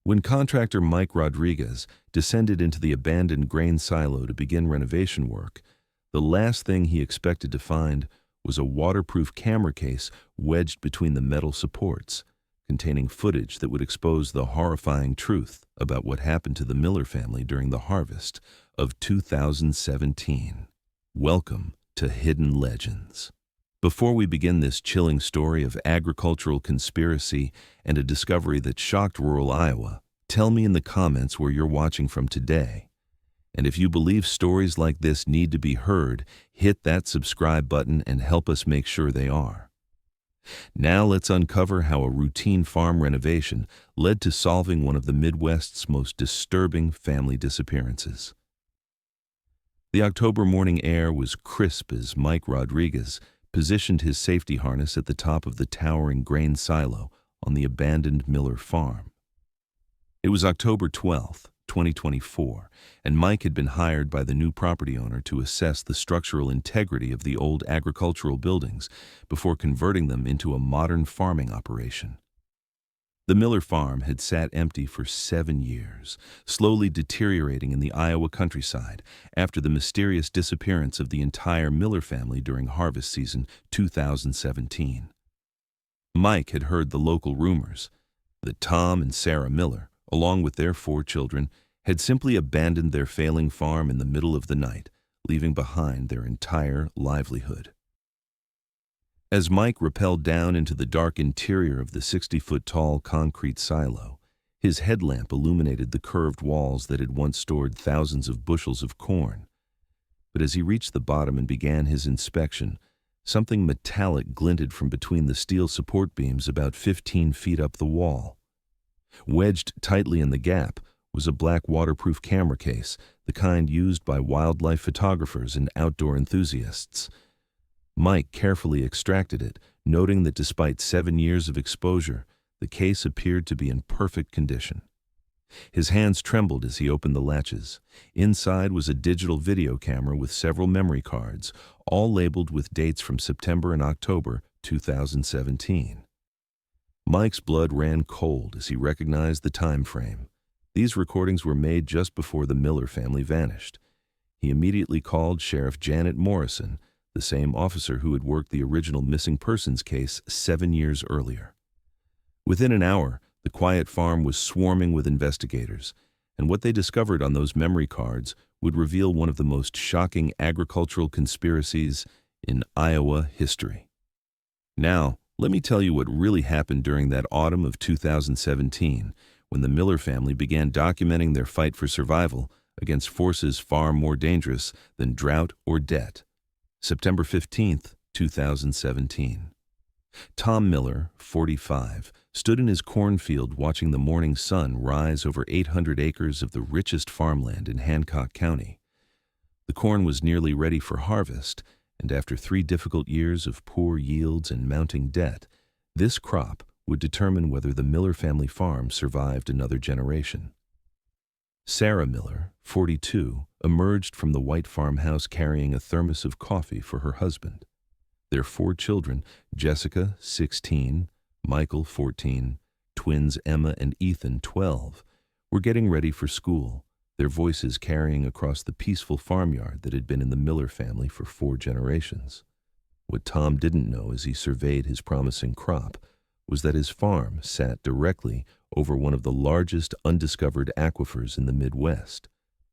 When contractor Mike Rodriguez descended into the abandoned grain silo to begin renovation work, the last thing he expected to find was a waterproof camera case wedged between the metal supports, containing footage that would expose the horrifying truth about what happened to the Miller family during the harvest of 2017. Welcome to Hidden Legends. Before we begin this chilling story of agricultural conspiracy and a discovery that shocked rural Iowa, tell me in the comments where you're watching from today. And if you believe stories like this need to be heard, hit that subscribe button and help us make sure they are. Now let's uncover how a routine farm renovation led to solving one of the Midwest's most disturbing family disappearances. The October morning air was crisp as Mike Rodriguez positioned his safety harness at the top of the towering grain silo on the abandoned Miller farm. It was October 12th, 2024, and Mike had been hired by the new property owner to assess the structural integrity of the old agricultural buildings before converting them into a modern farming operation. The Miller farm had sat empty for 7 years, slowly deteriorating in the Iowa countryside after the mysterious disappearance of the entire Miller family during harvest season 2017. Mike had heard the local rumors that Tom and Sarah Miller, along with their 4 children, had simply abandoned their failing farm in the middle of the night, leaving behind their entire livelihood. As Mike rappelled down into the dark interior of the 60-foot-tall concrete silo, his headlamp illuminated the curved walls that had once stored thousands of bushels of corn. But as he reached the bottom and began his inspection, something metallic glinted from between the steel support beams about 15 feet up the wall. Wedged tightly in the gap was a black waterproof camera case, the kind used by wildlife photographers and outdoor enthusiasts. Mike carefully extracted it, noting that despite 7 years of exposure, the case appeared to be in perfect condition. His hands trembled as he opened the latches. Inside was a digital video camera with several memory cards, all labeled with dates from September and October 2017. Mike's blood ran cold as he recognized the time frame. These recordings were made just before the Miller family vanished. He immediately called Sheriff Janet Morrison, the same officer who had worked the original missing persons case 7 years earlier. Within an hour, the quiet farm was swarming with investigators, and what they discovered on those memory cards would reveal one of the most shocking agricultural conspiracies in Iowa history. Now, let me tell you what really happened during that autumn of 2017, when the Miller family began documenting their fight for survival against forces far more dangerous than drought or debt. September 15th, 2017. Tom Miller, 45, stood in his cornfield watching the morning sun rise over 800 acres of the richest farmland in Hancock County. The corn was nearly ready for harvest, and after 3 difficult years of poor yields and mounting debt, this crop would determine whether the Miller family farm survived another generation. Sarah Miller, 42, emerged from the white farmhouse carrying a thermos of coffee for her husband. Their 4 children, Jessica, 16, Michael, 14, twins Emma and Ethan, 12, were getting ready for school, their voices carrying across the peaceful farmyard that had been in the Miller family for 4 generations. What Tom didn't know as he surveyed his promising crop was that his farm sat directly over one of the largest undiscovered aquifers in the Midwest,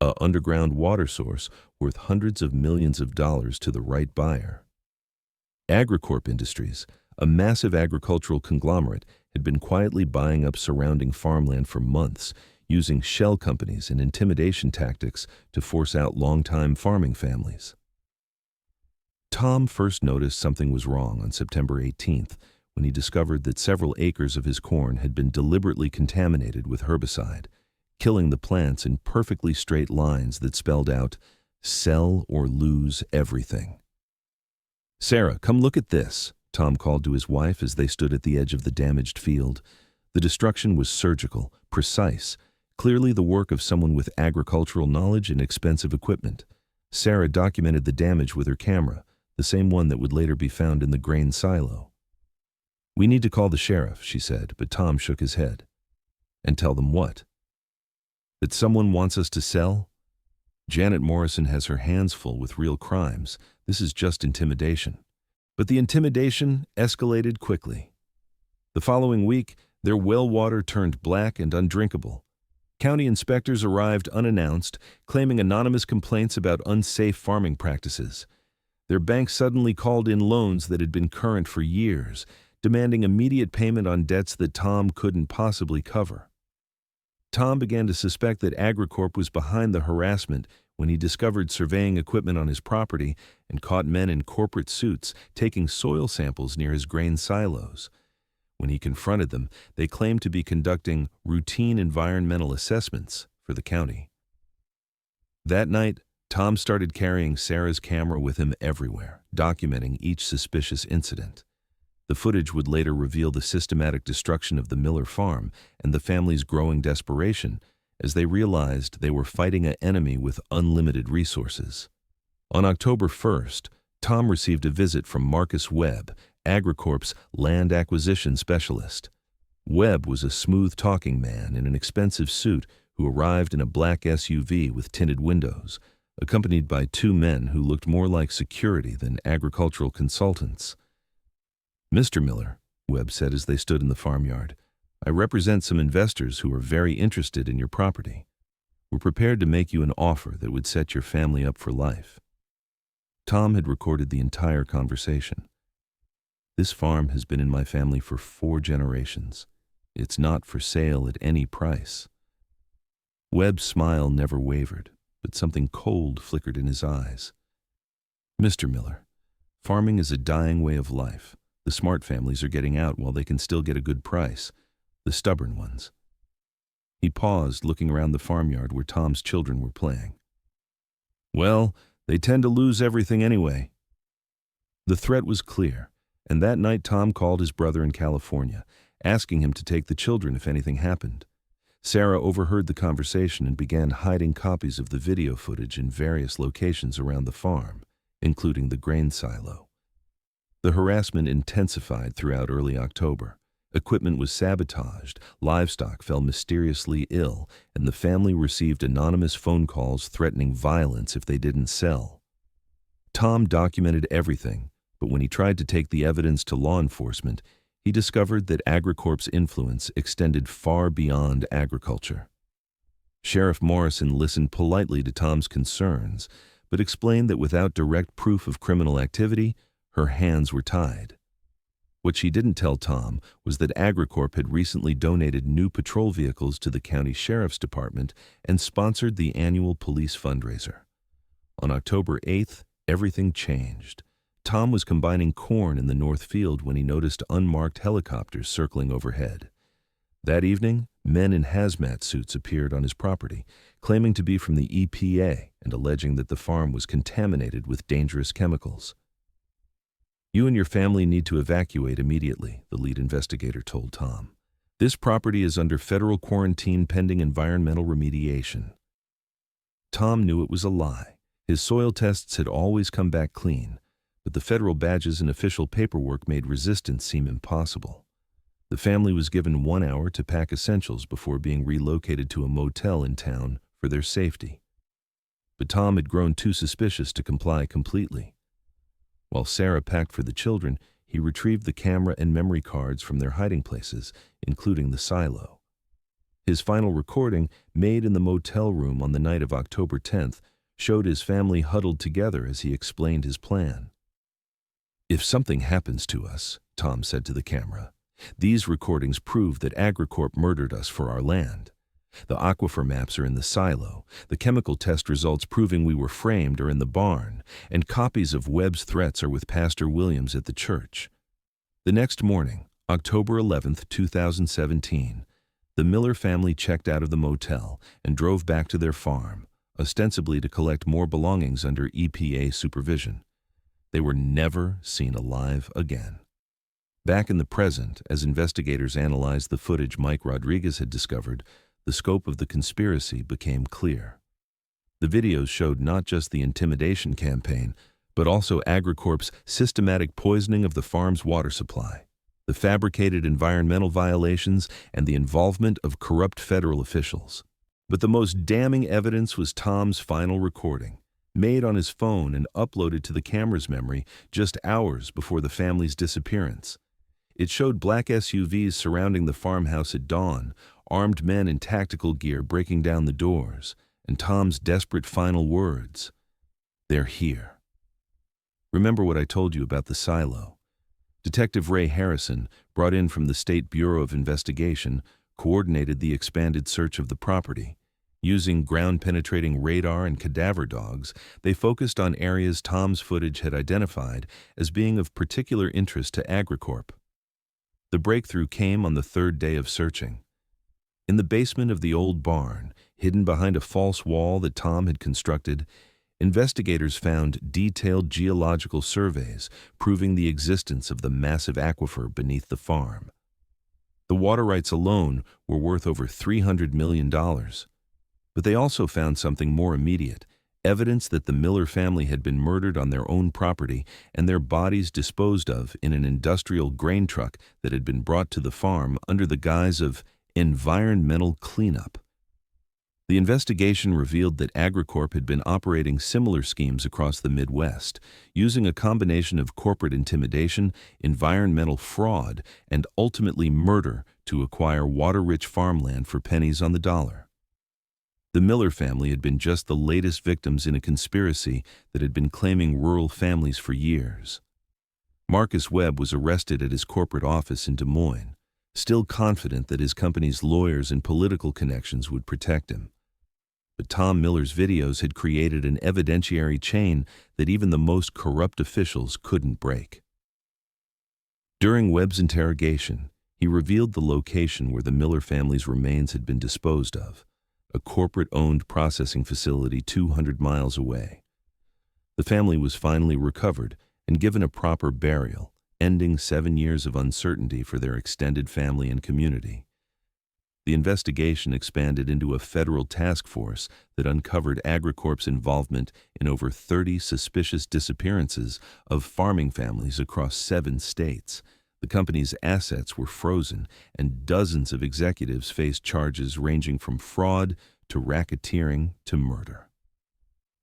an underground water source worth hundreds of millions of dollars to the right buyer. AgriCorp Industries, a massive agricultural conglomerate, had been quietly buying up surrounding farmland for months, using shell companies and intimidation tactics to force out longtime farming families. Tom first noticed something was wrong on September 18th, when he discovered that several acres of his corn had been deliberately contaminated with herbicide, killing the plants in perfectly straight lines that spelled out, "Sell or lose everything." "Sarah, come look at this," Tom called to his wife as they stood at the edge of the damaged field. The destruction was surgical, precise, clearly the work of someone with agricultural knowledge and expensive equipment. Sarah documented the damage with her camera, the same one that would later be found in the grain silo. "We need to call the sheriff," she said, but Tom shook his head. And tell them what? That someone wants us to sell? Janet Morrison has her hands full with real crimes. This is just intimidation. But the intimidation escalated quickly. The following week, their well water turned black and undrinkable. County inspectors arrived unannounced, claiming anonymous complaints about unsafe farming practices. Their bank suddenly called in loans that had been current for years, demanding immediate payment on debts that Tom couldn't possibly cover. Tom began to suspect that AgriCorp was behind the harassment when he discovered surveying equipment on his property and caught men in corporate suits taking soil samples near his grain silos. When he confronted them, they claimed to be conducting routine environmental assessments for the county. That night, Tom started carrying Sarah's camera with him everywhere, documenting each suspicious incident. The footage would later reveal the systematic destruction of the Miller farm and the family's growing desperation as they realized they were fighting an enemy with unlimited resources. On October 1st, Tom received a visit from Marcus Webb, AgriCorp's land acquisition specialist. Webb was a smooth-talking man in an expensive suit who arrived in a black SUV with tinted windows, accompanied by two men who looked more like security than agricultural consultants. "Mr. Miller," Webb said as they stood in the farmyard, "I represent some investors who are very interested in your property. We're prepared to make you an offer that would set your family up for life." Tom had recorded the entire conversation. "This farm has been in my family for 4 generations. It's not for sale at any price." Webb's smile never wavered, but something cold flickered in his eyes. "Mr. Miller, farming is a dying way of life. The smart families are getting out while they can still get a good price. The stubborn ones." He paused, looking around the farmyard where Tom's children were playing. "Well, they tend to lose everything anyway." The threat was clear, and that night Tom called his brother in California, asking him to take the children if anything happened. Sarah overheard the conversation and began hiding copies of the video footage in various locations around the farm, including the grain silo. The harassment intensified throughout early October. Equipment was sabotaged, livestock fell mysteriously ill, and the family received anonymous phone calls threatening violence if they didn't sell. Tom documented everything, but when he tried to take the evidence to law enforcement, he discovered that AgriCorp's influence extended far beyond agriculture. Sheriff Morrison listened politely to Tom's concerns, but explained that without direct proof of criminal activity, her hands were tied. What she didn't tell Tom was that AgriCorp had recently donated new patrol vehicles to the county sheriff's department and sponsored the annual police fundraiser. On October 8th, everything changed. Tom was combining corn in the north field when he noticed unmarked helicopters circling overhead. That evening, men in hazmat suits appeared on his property, claiming to be from the EPA and alleging that the farm was contaminated with dangerous chemicals. "You and your family need to evacuate immediately," the lead investigator told Tom. "This property is under federal quarantine pending environmental remediation." Tom knew it was a lie. His soil tests had always come back clean, but the federal badges and official paperwork made resistance seem impossible. The family was given 1 hour to pack essentials before being relocated to a motel in town for their safety. But Tom had grown too suspicious to comply completely. While Sarah packed for the children, he retrieved the camera and memory cards from their hiding places, including the silo. His final recording, made in the motel room on the night of October 10th, showed his family huddled together as he explained his plan. "If something happens to us," Tom said to the camera, "these recordings prove that AgriCorp murdered us for our land. The aquifer maps are in the silo, the chemical test results proving we were framed are in the barn, and copies of Webb's threats are with Pastor Williams at the church." The next morning, October 11th, 2017, the Miller family checked out of the motel and drove back to their farm, ostensibly to collect more belongings under EPA supervision. They were never seen alive again. Back in the present, as investigators analyzed the footage Mike Rodriguez had discovered, the scope of the conspiracy became clear. The videos showed not just the intimidation campaign, but also AgriCorp's systematic poisoning of the farm's water supply. the fabricated environmental violations, and the involvement of corrupt federal officials. But the most damning evidence was Tom's final recording, made on his phone and uploaded to the camera's memory just hours before the family's disappearance. It showed black SUVs surrounding the farmhouse at dawn, armed men in tactical gear breaking down the doors, and Tom's desperate final words, "They're here." Remember what I told you about the silo? Detective Ray Harrison, brought in from the State Bureau of Investigation, coordinated the expanded search of the property. Using ground-penetrating radar and cadaver dogs, they focused on areas Tom's footage had identified as being of particular interest to AgriCorp. The breakthrough came on the third day of searching. In the basement of the old barn, hidden behind a false wall that Tom had constructed, investigators found detailed geological surveys proving the existence of the massive aquifer beneath the farm. The water rights alone were worth over $300 million. But they also found something more immediate, evidence that the Miller family had been murdered on their own property and their bodies disposed of in an industrial grain truck that had been brought to the farm under the guise of environmental cleanup. The investigation revealed that AgriCorp had been operating similar schemes across the Midwest, using a combination of corporate intimidation, environmental fraud, and ultimately murder to acquire water-rich farmland for pennies on the dollar. The Miller family had been just the latest victims in a conspiracy that had been claiming rural families for years. Marcus Webb was arrested at his corporate office in Des Moines, still confident that his company's lawyers and political connections would protect him. But Tom Miller's videos had created an evidentiary chain that even the most corrupt officials couldn't break. During Webb's interrogation, he revealed the location where the Miller family's remains had been disposed of, a corporate-owned processing facility 200 miles away. The family was finally recovered and given a proper burial, ending 7 years of uncertainty for their extended family and community. The investigation expanded into a federal task force that uncovered AgriCorp's involvement in over 30 suspicious disappearances of farming families across 7 states. The company's assets were frozen, and dozens of executives faced charges ranging from fraud to racketeering to murder.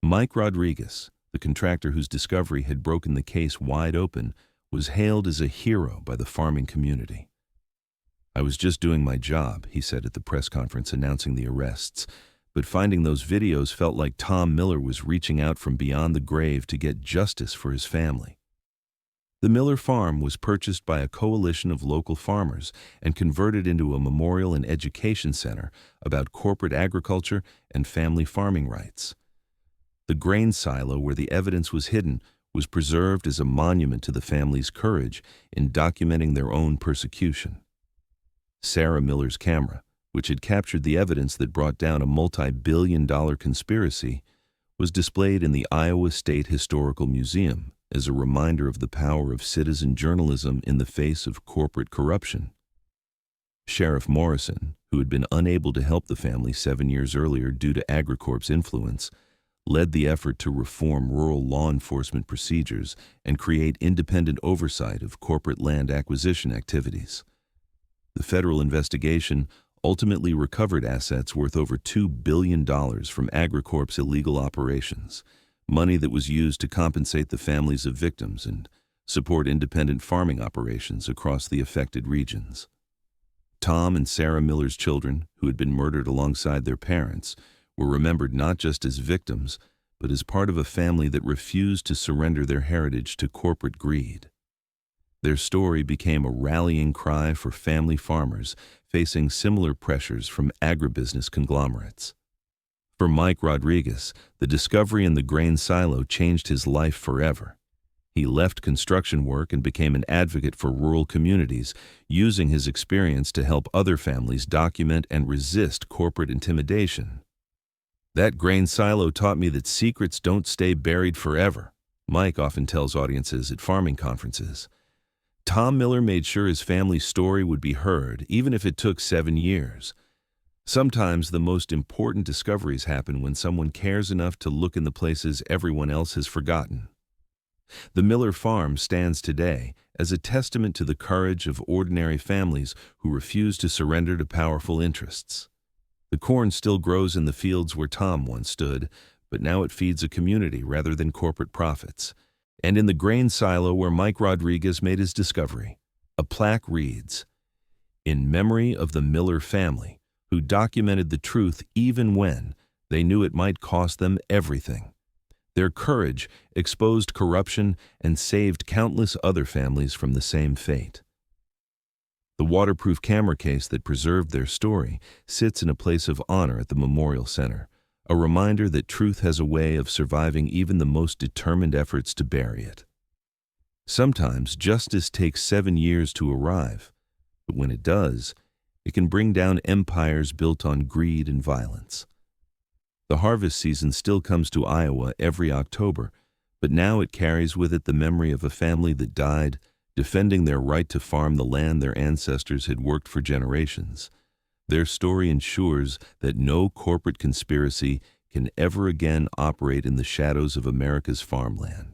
Mike Rodriguez, the contractor whose discovery had broken the case wide open, was hailed as a hero by the farming community. "I was just doing my job," he said at the press conference announcing the arrests, but finding those videos felt like Tom Miller was reaching out from beyond the grave to get justice for his family. The Miller farm was purchased by a coalition of local farmers and converted into a memorial and education center about corporate agriculture and family farming rights. The grain silo where the evidence was hidden was preserved as a monument to the family's courage in documenting their own persecution. Sarah Miller's camera, which had captured the evidence that brought down a multi-billion-dollar conspiracy, was displayed in the Iowa State Historical Museum as a reminder of the power of citizen journalism in the face of corporate corruption. Sheriff Morrison, who had been unable to help the family 7 years earlier due to AgriCorp's influence, led the effort to reform rural law enforcement procedures and create independent oversight of corporate land acquisition activities. The federal investigation ultimately recovered assets worth over $2 billion from AgriCorp's illegal operations, money that was used to compensate the families of victims and support independent farming operations across the affected regions. Tom and Sarah Miller's children, who had been murdered alongside their parents, were remembered not just as victims, but as part of a family that refused to surrender their heritage to corporate greed. Their story became a rallying cry for family farmers facing similar pressures from agribusiness conglomerates. For Mike Rodriguez, the discovery in the grain silo changed his life forever. He left construction work and became an advocate for rural communities, using his experience to help other families document and resist corporate intimidation. "That grain silo taught me that secrets don't stay buried forever," Mike often tells audiences at farming conferences. Tom Miller made sure his family's story would be heard, even if it took 7 years. Sometimes the most important discoveries happen when someone cares enough to look in the places everyone else has forgotten. The Miller farm stands today as a testament to the courage of ordinary families who refuse to surrender to powerful interests. The corn still grows in the fields where Tom once stood, but now it feeds a community rather than corporate profits. And in the grain silo where Mike Rodriguez made his discovery, a plaque reads, "In memory of the Miller family, who documented the truth even when they knew it might cost them everything. Their courage exposed corruption and saved countless other families from the same fate." The waterproof camera case that preserved their story sits in a place of honor at the Memorial Center, a reminder that truth has a way of surviving even the most determined efforts to bury it. Sometimes justice takes 7 years to arrive, but when it does, it can bring down empires built on greed and violence. The harvest season still comes to Iowa every October, but now it carries with it the memory of a family that died defending their right to farm the land their ancestors had worked for generations. Their story ensures that no corporate conspiracy can ever again operate in the shadows of America's farmland.